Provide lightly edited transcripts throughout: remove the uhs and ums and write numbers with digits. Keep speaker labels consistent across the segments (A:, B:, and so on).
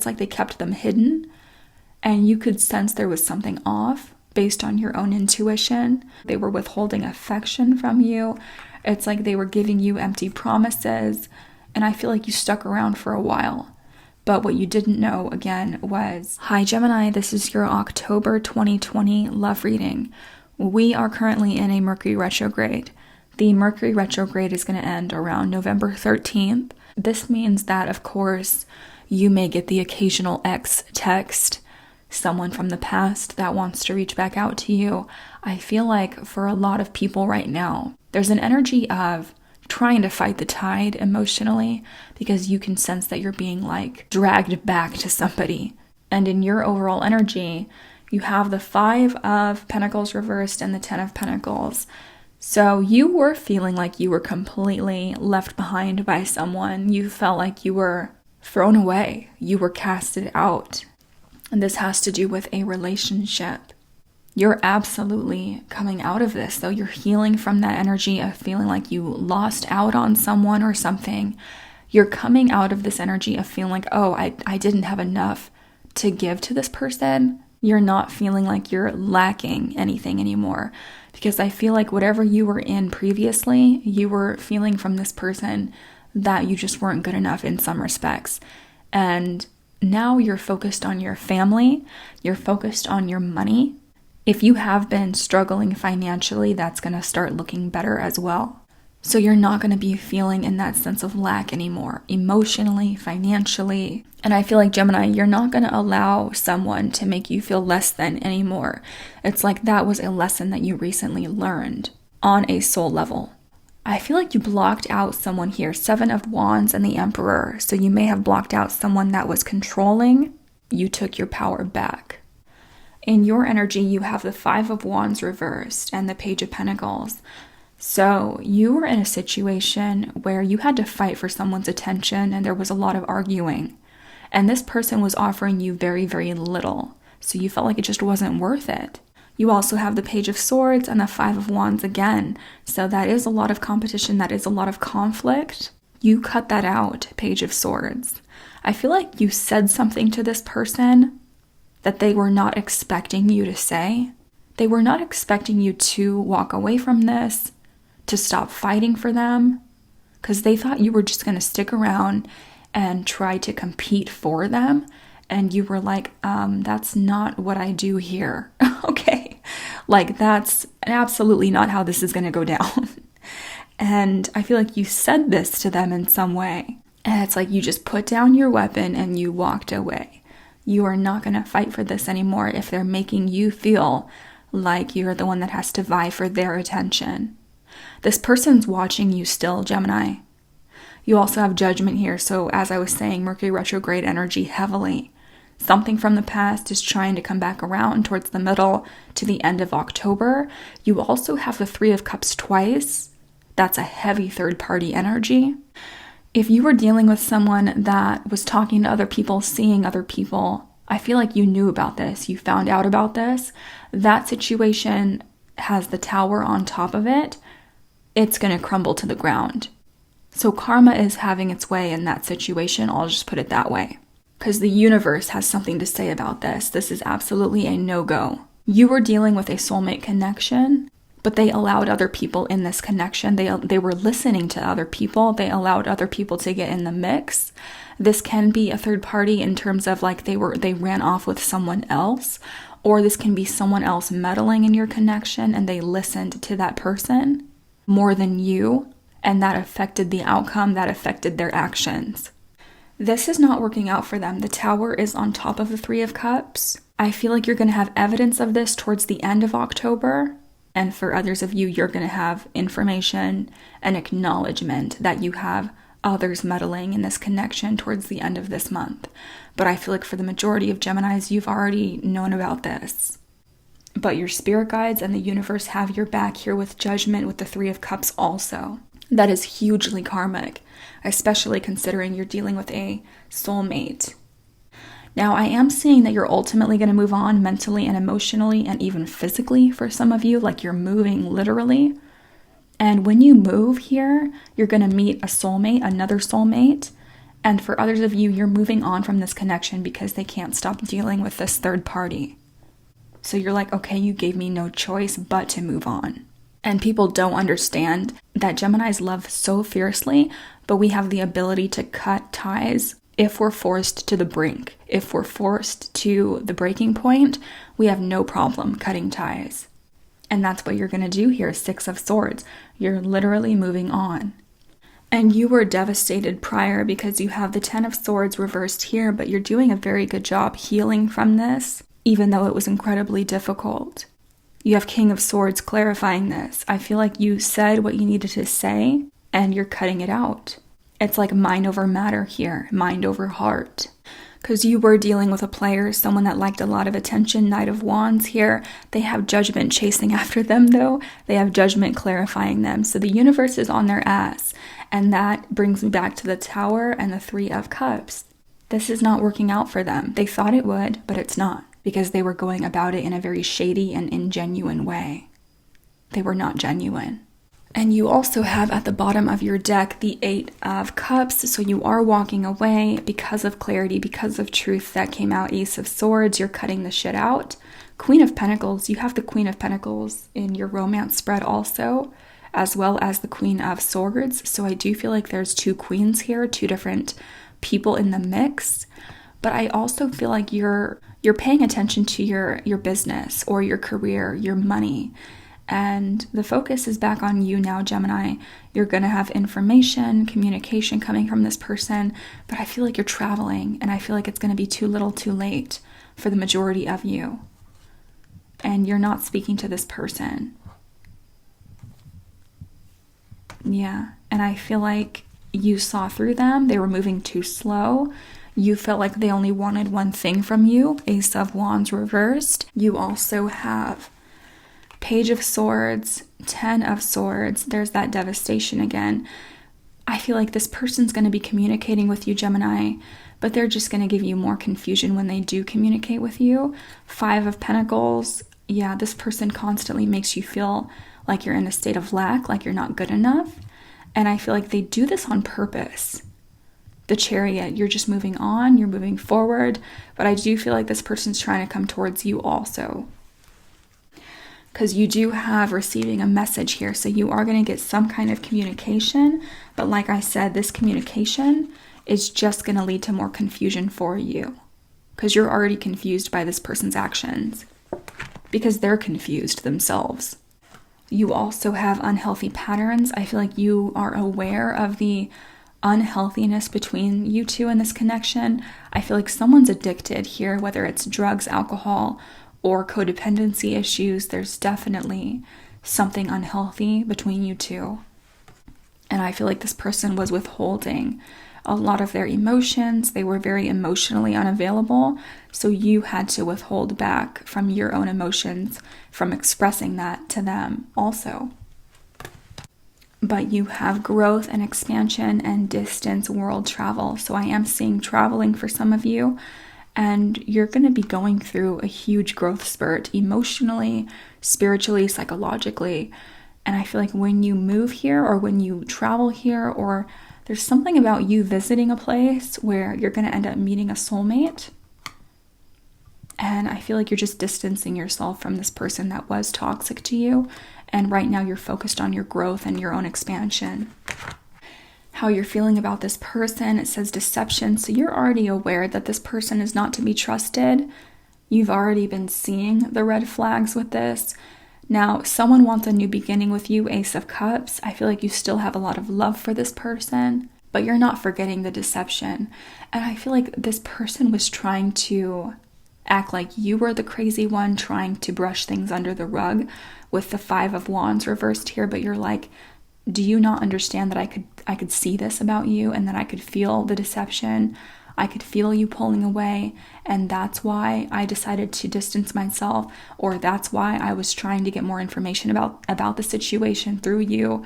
A: It's like they kept them hidden, and you could sense there was something off based on your own intuition. They were withholding affection from you. It's like they were giving you empty promises, and I feel like you stuck around for a while. But what you didn't know, again, was, hi Gemini, this is your October 2020 love reading. We are currently in a Mercury retrograde. The Mercury retrograde is going to end around November 13th. This means that, of course, you may get the occasional ex text, someone from the past that wants to reach back out to you. I feel like for a lot of people right now, there's an energy of trying to fight the tide emotionally because you can sense that you're being like dragged back to somebody. And in your overall energy, you have the 5 of Pentacles reversed and the 10 of Pentacles. So you were feeling like you were completely left behind by someone. You felt like you were thrown away. You were casted out. And this has to do with a relationship. You're absolutely coming out of this, though. You're healing from that energy of feeling like you lost out on someone or something. You're coming out of this energy of feeling like, oh, I didn't have enough to give to this person. You're not feeling like you're lacking anything anymore. Because I feel like whatever you were in previously, you were feeling from this person that you just weren't good enough in some respects. And now you're focused on your family, you're focused on your money. If you have been struggling financially, that's going to start looking better as well. So you're not going to be feeling in that sense of lack anymore, emotionally, financially. And I feel like, Gemini, you're not going to allow someone to make you feel less than anymore. It's like that was a lesson that you recently learned on a soul level. I feel like you blocked out someone here, 7 of Wands and the Emperor. So you may have blocked out someone that was controlling. You took your power back. In your energy, you have the 5 of Wands reversed and the Page of Pentacles. So you were in a situation where you had to fight for someone's attention and there was a lot of arguing. And this person was offering you very, very little. So you felt like it just wasn't worth it. You also have the Page of Swords and the 5 of Wands again. So that is a lot of competition. That is a lot of conflict. You cut that out, Page of Swords. I feel like you said something to this person that they were not expecting you to say. They were not expecting you to walk away from this, to stop fighting for them, because they thought you were just going to stick around and try to compete for them. And you were like, that's not what I do here. Okay. Like, that's absolutely not how this is going to go down. And I feel like you said this to them in some way. And it's like you just put down your weapon and you walked away. You are not going to fight for this anymore if they're making you feel like you're the one that has to vie for their attention. This person's watching you still, Gemini. You also have Judgment here. So as I was saying, Mercury retrograde energy heavily. Something from the past is trying to come back around towards the middle to the end of October. You also have the 3 of Cups twice. That's a heavy third-party energy. If you were dealing with someone that was talking to other people, seeing other people, I feel like you knew about this. You found out about this. That situation has the Tower on top of it. It's going to crumble to the ground. So karma is having its way in that situation. I'll just put it that way. Because the universe has something to say about this. This is absolutely a no-go. You were dealing with a soulmate connection, but they allowed other people in this connection. They were listening to other people. They allowed other people to get in the mix. This can be a third party in terms of like they ran off with someone else, or this can be someone else meddling in your connection and they listened to that person more than you, and that affected the outcome, that affected their actions. This is not working out for them. The Tower is on top of the 3 of Cups. I feel like you're going to have evidence of this towards the end of October. And for others of you, you're going to have information and acknowledgement that you have others meddling in this connection towards the end of this month. But I feel like for the majority of Geminis, you've already known about this. But your spirit guides and the universe have your back here with Judgment with the 3 of Cups also. That is hugely karmic, especially considering you're dealing with a soulmate. Now, I am seeing that you're ultimately going to move on mentally and emotionally and even physically for some of you, like you're moving literally. And when you move here, you're going to meet a soulmate, another soulmate, And for others of you, you're moving on from this connection because they can't stop dealing with this third party. So you're like, okay, you gave me no choice but to move on. And people don't understand that Geminis love so fiercely, but we have the ability to cut ties if we're forced to the brink. If we're forced to the breaking point, we have no problem cutting ties. And that's what you're going to do here, Six of Swords. You're literally moving on. And you were devastated prior because you have the Ten of Swords reversed here, but you're doing a very good job healing from this, even though it was incredibly difficult. You have King of Swords clarifying this. I feel like you said what you needed to say, and you're cutting it out. It's like mind over matter here, mind over heart. Because you were dealing with a player, someone that liked a lot of attention, Knight of Wands here. They have Judgment chasing after them though. They have Judgment clarifying them. So the universe is on their ass. And that brings me back to the Tower and the Three of Cups. This is not working out for them. They thought it would, but it's not. Because they were going about it in a very shady and ingenuine way. They were not genuine. And you also have at the bottom of your deck the Eight of Cups, so you are walking away because of clarity, because of truth that came out. Ace of Swords, you're cutting the shit out. Queen of Pentacles, you have the Queen of Pentacles in your romance spread also, as well as the Queen of Swords. So I do feel like there's two queens here, two different people in the mix. But I also feel like you're paying attention to your business or your career, your money. And the focus is back on you now, Gemini. You're going to have information, communication coming from this person, but I feel like you're traveling, and I feel like it's going to be too little too late for the majority of you. And you're not speaking to this person. Yeah, and I feel like you saw through them. They were moving too slow. You felt like they only wanted one thing from you. Ace of Wands reversed. You also have Page of Swords, Ten of Swords. There's that devastation again. I feel like this person's going to be communicating with you, Gemini, but they're just going to give you more confusion when they do communicate with you. Five of Pentacles. Yeah, this person constantly makes you feel like you're in a state of lack, like you're not good enough. And I feel like they do this on purpose. The Chariot, you're just moving on, you're moving forward, but I do feel like this person's trying to come towards you also. Because you do have receiving a message here, so you are going to get some kind of communication, but like I said, this communication is just going to lead to more confusion for you, because you're already confused by this person's actions, because they're confused themselves. You also have unhealthy patterns. I feel like you are aware of the unhealthiness between you two in this connection. I feel like someone's addicted here, whether it's drugs, alcohol, or codependency issues. There's definitely something unhealthy between you two. And I feel like this person was withholding a lot of their emotions. They were very emotionally unavailable. So you had to withhold back from your own emotions from expressing that to them also. But you have growth and expansion and distance world travel. So I am seeing traveling for some of you. And you're going to be going through a huge growth spurt emotionally, spiritually, psychologically. And I feel like when you move here or when you travel here, or there's something about you visiting a place where you're going to end up meeting a soulmate. And I feel like you're just distancing yourself from this person that was toxic to you. And right now you're focused on your growth and your own expansion. How you're feeling about this person, it says deception. So you're already aware that this person is not to be trusted. You've already been seeing the red flags with this. Now, someone wants a new beginning with you, Ace of Cups. I feel like you still have a lot of love for this person, but you're not forgetting the deception. And I feel like this person was trying to act like you were the crazy one, trying to brush things under the rug with the Five of Wands reversed here, but you're like, do you not understand that I could see this about you, and that I could feel the deception? I could feel you pulling away, and that's why I decided to distance myself, or that's why I was trying to get more information about the situation through you.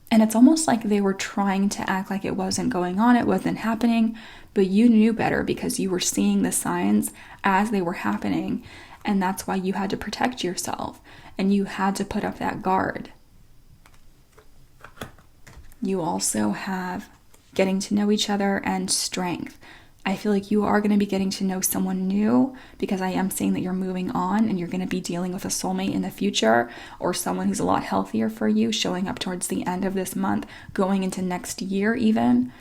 A: And it's almost like they were trying to act like it wasn't going on, it wasn't happening, but you knew better because you were seeing the signs as they were happening, and that's why you had to protect yourself, and you had to put up that guard. You also have getting to know each other, and strength. I feel like you are going to be getting to know someone new, because I am seeing that you're moving on and you're going to be dealing with a soulmate in the future, or someone who's a lot healthier for you, showing up towards the end of this month, going into next year even,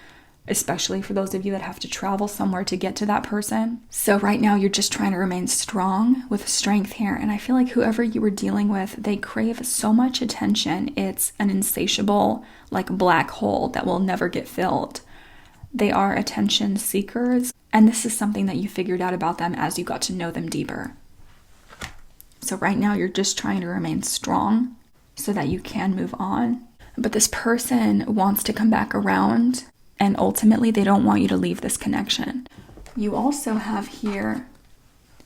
A: especially for those of you that have to travel somewhere to get to that person. So right now you're just trying to remain strong with strength here. And I feel like whoever you were dealing with, they crave so much attention. It's an insatiable, like, black hole that will never get filled. They are attention seekers, and this is something that you figured out about them as you got to know them deeper. So right now you're just trying to remain strong so that you can move on. But this person wants to come back around, and ultimately they don't want you to leave this connection. You also have here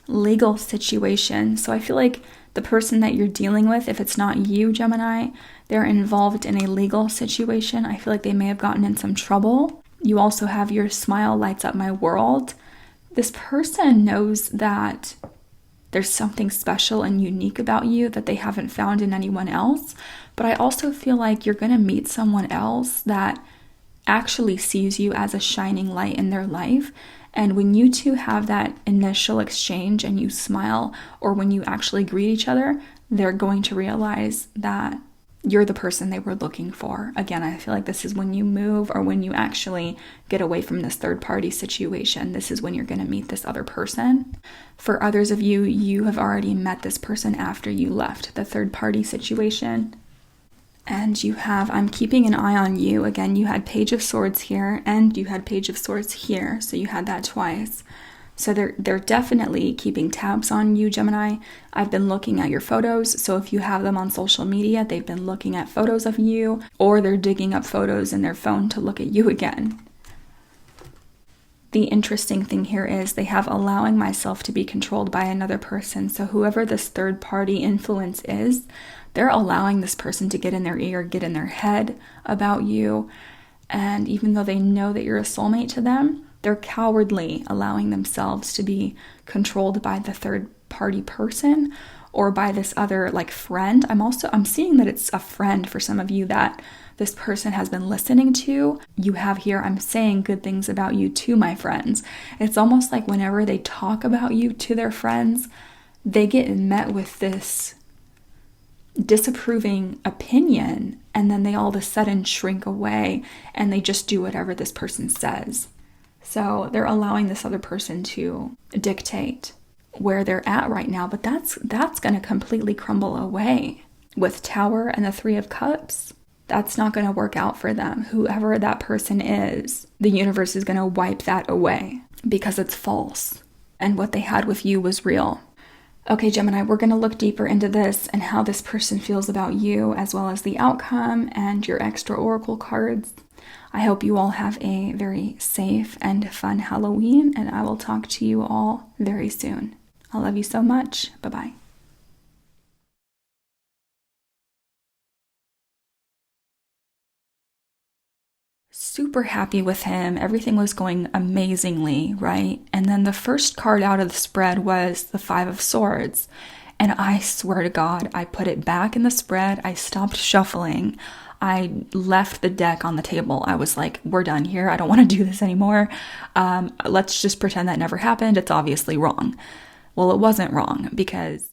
A: legal situation. So I feel like the person that you're dealing with, if it's not you, Gemini, they're involved in a legal situation. I feel like they may have gotten in some trouble. You also have your smile lights up my world. This person knows that there's something special and unique about you that they haven't found in anyone else. But I also feel like you're going to meet someone else that actually sees you as a shining light in their life. And when you two have that initial exchange and you smile, or when you actually greet each other, they're going to realize that you're the person they were looking for. Again, I feel like this is when you move, or when you actually get away from this third party situation. This is when you're going to meet this other person. For others of you, you have already met this person after you left the third party situation. And you have, I'm keeping an eye on you. Again, you had Page of Swords here, and you had Page of Swords here. So you had that twice. So they're definitely keeping tabs on you, Gemini. I've been looking at your photos. So if you have them on social media, they've been looking at photos of you, or they're digging up photos in their phone to look at you again. The interesting thing here is they have allowing myself to be controlled by another person. So whoever this third party influence is, they're allowing this person to get in their ear, get in their head about you. And even though they know that you're a soulmate to them, they're cowardly, allowing themselves to be controlled by the third party person, or by this other, like, friend. I'm seeing that it's a friend for some of you that this person has been listening to. You have here, I'm saying good things about you to my friends. It's almost like whenever they talk about you to their friends, they get met with this disapproving opinion, and then they all of a sudden shrink away and they just do whatever this person says. So they're allowing this other person to dictate where they're at right now, but that's going to completely crumble away with Tower and the Three of Cups. That's not going to work out for them. Whoever that person is, the universe is going to wipe that away because it's false, and what they had with you was real. Okay, Gemini, we're going to look deeper into this and how this person feels about you, as well as the outcome and your extra oracle cards. I hope you all have a very safe and fun Halloween, and I will talk to you all very soon. I love you so much. Bye-bye. Super happy with him. Everything was going amazingly, right? And then the first card out of the spread was the Five of Swords. And I swear to God, I put it back in the spread. I stopped shuffling. I left the deck on the table. I was like, we're done here. I don't want to do this anymore. Let's just pretend that never happened. It's obviously wrong. Well, it wasn't wrong, because